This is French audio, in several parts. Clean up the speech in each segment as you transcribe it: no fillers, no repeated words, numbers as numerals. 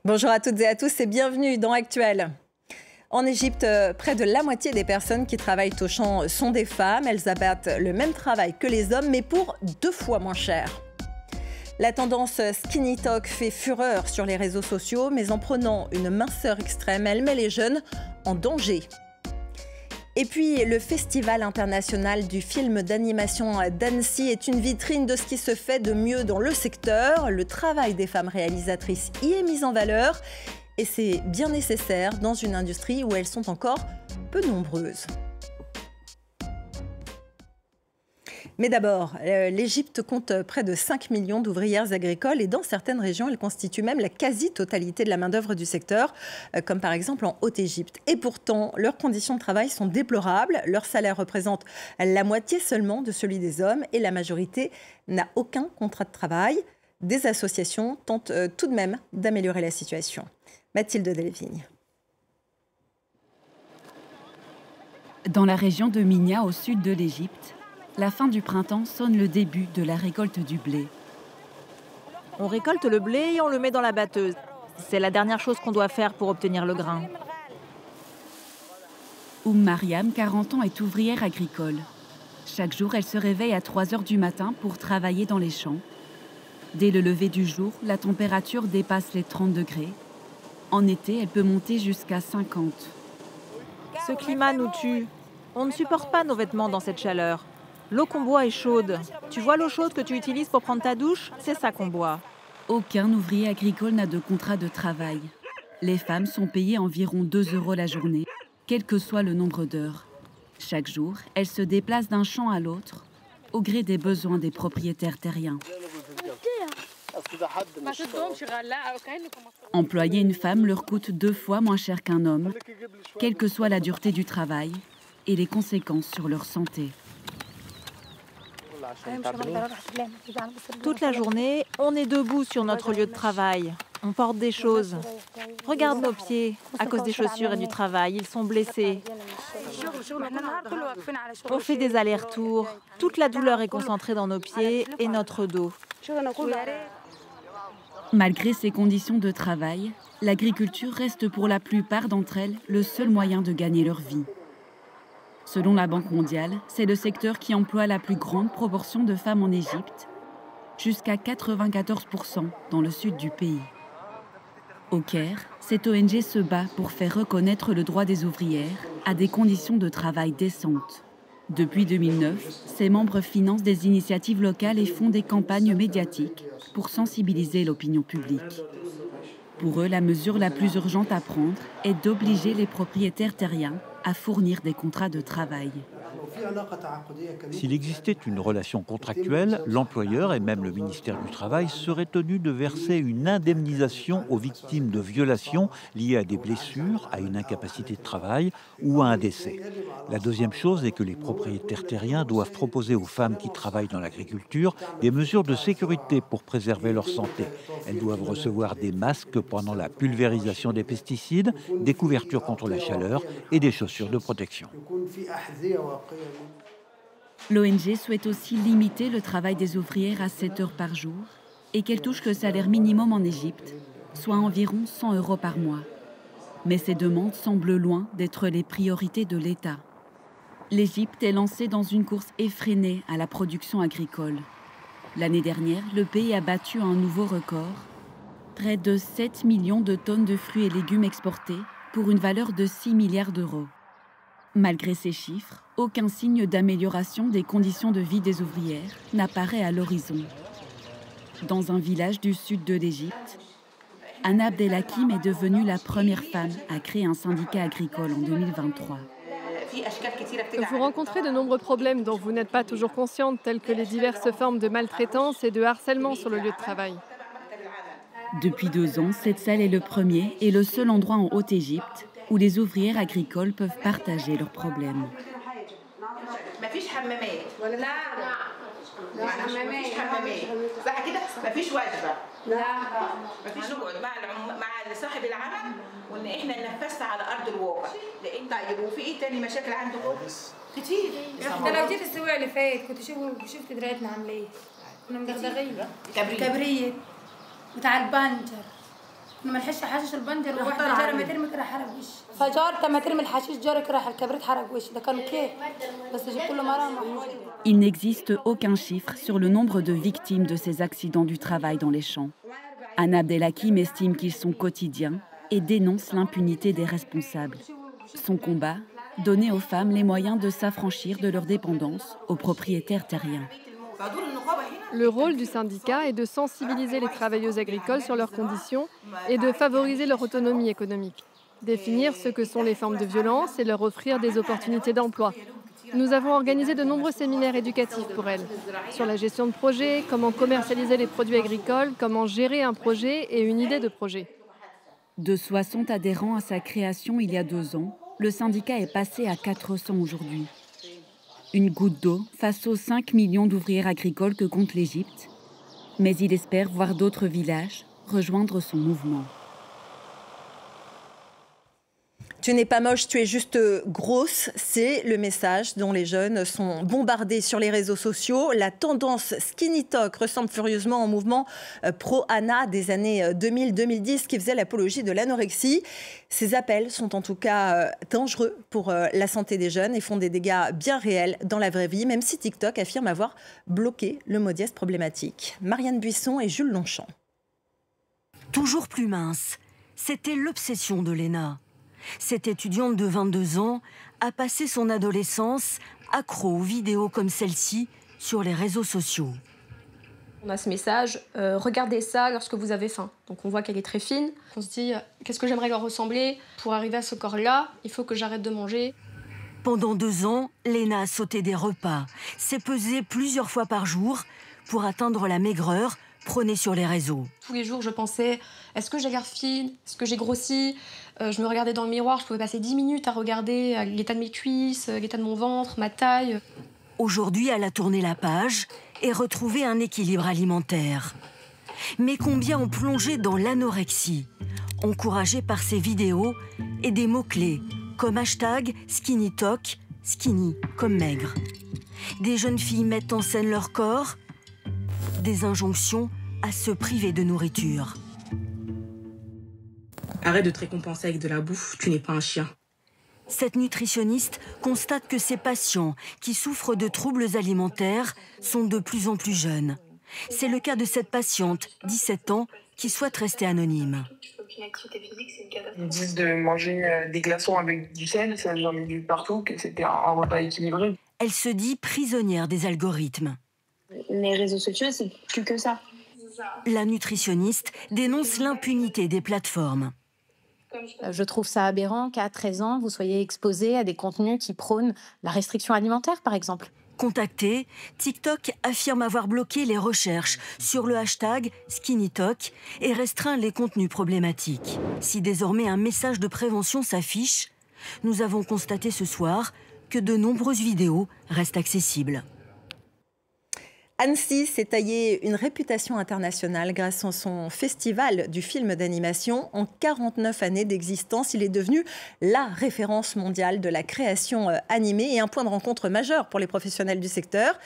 Bonjour à toutes et à tous et bienvenue dans Actuel. En Égypte, près de la moitié des personnes qui travaillent au champ sont des femmes. Elles abattent le même travail que les hommes, mais pour 2 fois moins cher. La tendance skinny talk fait fureur sur les réseaux sociaux, mais en prenant une minceur extrême, elle met les jeunes en danger. Et puis, le Festival international du film d'animation d'Annecy est une vitrine de ce qui se fait de mieux dans le secteur. Le travail des femmes réalisatrices y est mis en valeur et c'est bien nécessaire dans une industrie où elles sont encore peu nombreuses. Mais d'abord, l'Égypte compte près de 5 millions d'ouvrières agricoles et dans certaines régions, elles constituent même la quasi-totalité de la main-d'œuvre du secteur, comme par exemple en Haute-Égypte. Et pourtant, leurs conditions de travail sont déplorables. Leur salaire représente la moitié seulement de celui des hommes et la majorité n'a aucun contrat de travail. Des associations tentent tout de même d'améliorer la situation. Mathilde Delvigne. Dans la région de Minya, au sud de l'Égypte, la fin du printemps sonne le début de la récolte du blé. On récolte le blé et on le met dans la batteuse. C'est la dernière chose qu'on doit faire pour obtenir le grain. Mariam, 40 ans, est ouvrière agricole. Chaque jour, elle se réveille à 3 heures du matin pour travailler dans les champs. Dès le lever du jour, la température dépasse les 30 degrés. En été, elle peut monter jusqu'à 50. Ce climat nous tue. On ne supporte pas nos vêtements dans cette chaleur. L'eau qu'on boit est chaude. Tu vois l'eau chaude que tu utilises pour prendre ta douche? C'est ça qu'on boit. Aucun ouvrier agricole n'a de contrat de travail. Les femmes sont payées environ 2 € la journée, quel que soit le nombre d'heures. Chaque jour, elles se déplacent d'un champ à l'autre, au gré des besoins des propriétaires terriens. Employer une femme leur coûte 2 fois moins cher qu'un homme, quelle que soit la dureté du travail et les conséquences sur leur santé. Toute la journée, on est debout sur notre lieu de travail. On porte des choses. Regarde nos pieds. À cause des chaussures et du travail, ils sont blessés. On fait des allers-retours. Toute la douleur est concentrée dans nos pieds et notre dos. Malgré ces conditions de travail, l'agriculture reste pour la plupart d'entre elles le seul moyen de gagner leur vie. Selon la Banque mondiale, c'est le secteur qui emploie la plus grande proportion de femmes en Égypte, jusqu'à 94% dans le sud du pays. Au Caire, cette ONG se bat pour faire reconnaître le droit des ouvrières à des conditions de travail décentes. Depuis 2009, ses membres financent des initiatives locales et font des campagnes médiatiques pour sensibiliser l'opinion publique. Pour eux, la mesure la plus urgente à prendre est d'obliger les propriétaires terriens à fournir des contrats de travail. S'il existait une relation contractuelle, l'employeur et même le ministère du Travail seraient tenus de verser une indemnisation aux victimes de violations liées à des blessures, à une incapacité de travail ou à un décès. La deuxième chose est que les propriétaires terriens doivent proposer aux femmes qui travaillent dans l'agriculture des mesures de sécurité pour préserver leur santé. Elles doivent recevoir des masques pendant la pulvérisation des pesticides, des couvertures contre la chaleur et des chaussures de protection. L'ONG souhaite aussi limiter le travail des ouvrières à 7 heures par jour et qu'elles touchent le salaire minimum en Égypte, soit environ 100 € par mois. Mais ces demandes semblent loin d'être les priorités de l'État. L'Égypte est lancée dans une course effrénée à la production agricole. L'année dernière, le pays a battu un nouveau record. Près de 7 millions de tonnes de fruits et légumes exportés pour une valeur de 6 milliards d'euros. Malgré ces chiffres, aucun signe d'amélioration des conditions de vie des ouvrières n'apparaît à l'horizon. Dans un village du sud de l'Égypte, Anna Abdelhakim est devenue la première femme à créer un syndicat agricole en 2023. Vous rencontrez de nombreux problèmes dont vous n'êtes pas toujours consciente, tels que les diverses formes de maltraitance et de harcèlement sur le lieu de travail. Depuis 2 ans, cette salle est le premier et le seul endroit en Haute-Égypte où les ouvrières agricoles peuvent partager leurs problèmes. Il n'existe aucun chiffre sur le nombre de victimes de ces accidents du travail dans les champs. Anna Abdelhakim estime qu'ils sont quotidiens et dénonce l'impunité des responsables. Son combat, donner aux femmes les moyens de s'affranchir de leur dépendance aux propriétaires terriens. Le rôle du syndicat est de sensibiliser les travailleuses agricoles sur leurs conditions et de favoriser leur autonomie économique. Définir ce que sont les formes de violence et leur offrir des opportunités d'emploi. Nous avons organisé de nombreux séminaires éducatifs pour elles, sur la gestion de projets, comment commercialiser les produits agricoles, comment gérer un projet et une idée de projet. De 60 adhérents à sa création il y a 2 ans, le syndicat est passé à 400 aujourd'hui. Une goutte d'eau face aux 5 millions d'ouvrières agricoles que compte l'Égypte. Mais il espère voir d'autres villages rejoindre son mouvement. Tu n'es pas moche, tu es juste grosse. C'est le message dont les jeunes sont bombardés sur les réseaux sociaux. La tendance skinny talk ressemble furieusement au mouvement pro-Anna des années 2000-2010 qui faisait l'apologie de l'anorexie. Ces appels sont en tout cas dangereux pour la santé des jeunes et font des dégâts bien réels dans la vraie vie, même si TikTok affirme avoir bloqué le mot dièse problématique. Marianne Buisson et Jules Longchamp. Toujours plus mince, c'était l'obsession de Léna. Cette étudiante de 22 ans a passé son adolescence accro aux vidéos comme celle-ci sur les réseaux sociaux. On a ce message, regardez ça lorsque vous avez faim. Donc on voit qu'elle est très fine. On se dit, qu'est-ce que j'aimerais leur ressembler? Pour arriver à ce corps-là, il faut que j'arrête de manger. Pendant 2 ans, Léna a sauté des repas, s'est pesée plusieurs fois par jour pour atteindre la maigreur prônée sur les réseaux. Tous les jours, je pensais, est-ce que j'ai l'air fine? Est-ce que j'ai grossi? Je me regardais dans le miroir, je pouvais passer 10 minutes à regarder l'état de mes cuisses, l'état de mon ventre, ma taille. Aujourd'hui, elle a tourné la page et retrouvé un équilibre alimentaire. Mais combien ont plongé dans l'anorexie, encouragés par ces vidéos et des mots-clés comme hashtag #SkinnyTalk, skinny comme maigre. Des jeunes filles mettent en scène leur corps, des injonctions à se priver de nourriture. Arrête de te récompenser avec de la bouffe, tu n'es pas un chien. Cette nutritionniste constate que ses patients qui souffrent de troubles alimentaires sont de plus en plus jeunes. C'est le cas de cette patiente, 17 ans, qui souhaite rester anonyme. Ils disent de manger des glaçons avec du sel, ça j'en ai vu partout, que c'était un repas équilibré. Elle se dit prisonnière des algorithmes. Les réseaux sociaux, c'est plus que ça. La nutritionniste dénonce l'impunité des plateformes. Je trouve ça aberrant qu'à 13 ans, vous soyez exposé à des contenus qui prônent la restriction alimentaire, par exemple. Contacté, TikTok affirme avoir bloqué les recherches sur le hashtag #SkinnyTalk et restreint les contenus problématiques. Si désormais un message de prévention s'affiche, nous avons constaté ce soir que de nombreuses vidéos restent accessibles. Annecy s'est taillé une réputation internationale grâce à son festival du film d'animation. En 49 années d'existence, il est devenu la référence mondiale de la création animée et un point de rencontre majeur pour les professionnels du secteur.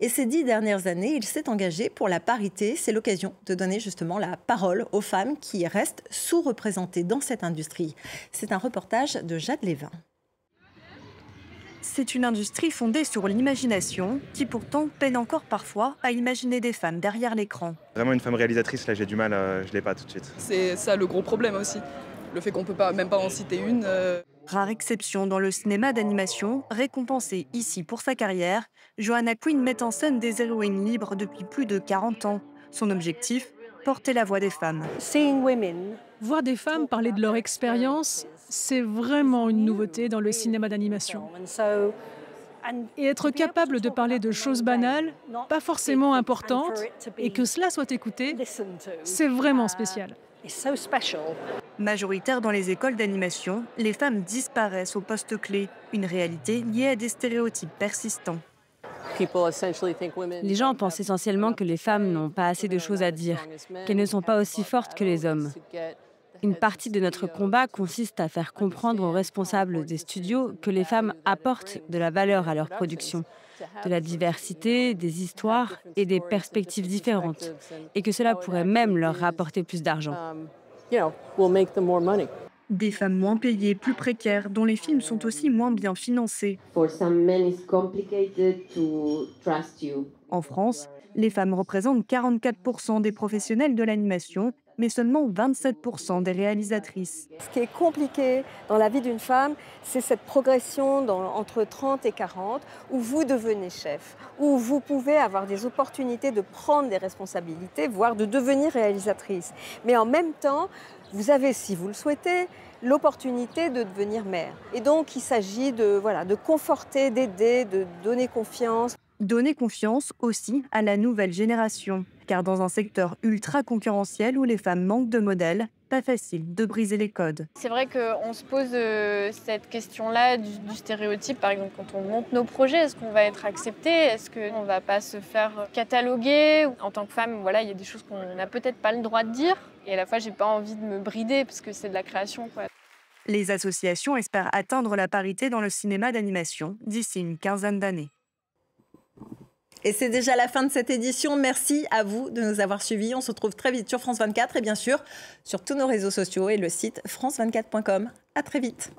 Et ces 10 dernières années, il s'est engagé pour la parité. C'est l'occasion de donner justement la parole aux femmes qui restent sous-représentées dans cette industrie. C'est un reportage de Jade Lévin. C'est une industrie fondée sur l'imagination, qui pourtant peine encore parfois à imaginer des femmes derrière l'écran. Vraiment une femme réalisatrice, là j'ai du mal, je l'ai pas tout de suite. C'est ça le gros problème aussi, le fait qu'on peut pas, même pas en citer une. Rare exception dans le cinéma d'animation, récompensée ici pour sa carrière, Johanna Quinn met en scène des héroïnes libres depuis plus de 40 ans. Son objectif, porter la voix des femmes. Voir des femmes parler de leur expérience, c'est vraiment une nouveauté dans le cinéma d'animation. Et être capable de parler de choses banales, pas forcément importantes, et que cela soit écouté, c'est vraiment spécial. Majoritaires dans les écoles d'animation, les femmes disparaissent au poste clé, une réalité liée à des stéréotypes persistants. Les gens pensent essentiellement que les femmes n'ont pas assez de choses à dire, qu'elles ne sont pas aussi fortes que les hommes. Une partie de notre combat consiste à faire comprendre aux responsables des studios que les femmes apportent de la valeur à leur production, de la diversité, des histoires et des perspectives différentes, et que cela pourrait même leur rapporter plus d'argent. Des femmes moins payées, plus précaires, dont les films sont aussi moins bien financés. En France, les femmes représentent 44% des professionnels de l'animation, mais seulement 27% des réalisatrices. Ce qui est compliqué dans la vie d'une femme, c'est cette progression entre 30 et 40, où vous devenez chef, où vous pouvez avoir des opportunités de prendre des responsabilités, voire de devenir réalisatrice. Mais en même temps, vous avez, si vous le souhaitez, l'opportunité de devenir mère. Et donc, il s'agit de conforter, d'aider, de donner confiance. Donner confiance aussi à la nouvelle génération. Car dans un secteur ultra concurrentiel où les femmes manquent de modèles, pas facile de briser les codes. C'est vrai qu'on se pose cette question-là du stéréotype. Par exemple, quand on monte nos projets, est-ce qu'on va être accepté? Est-ce qu'on ne va pas se faire cataloguer? En tant que femme, il y a des choses qu'on n'a peut-être pas le droit de dire. Et à la fois, j'ai pas envie de me brider parce que c'est de la création, quoi. Les associations espèrent atteindre la parité dans le cinéma d'animation d'ici une quinzaine d'années. Et c'est déjà la fin de cette édition. Merci à vous de nous avoir suivis. On se retrouve très vite sur France 24 et bien sûr sur tous nos réseaux sociaux et le site france24.com. À très vite.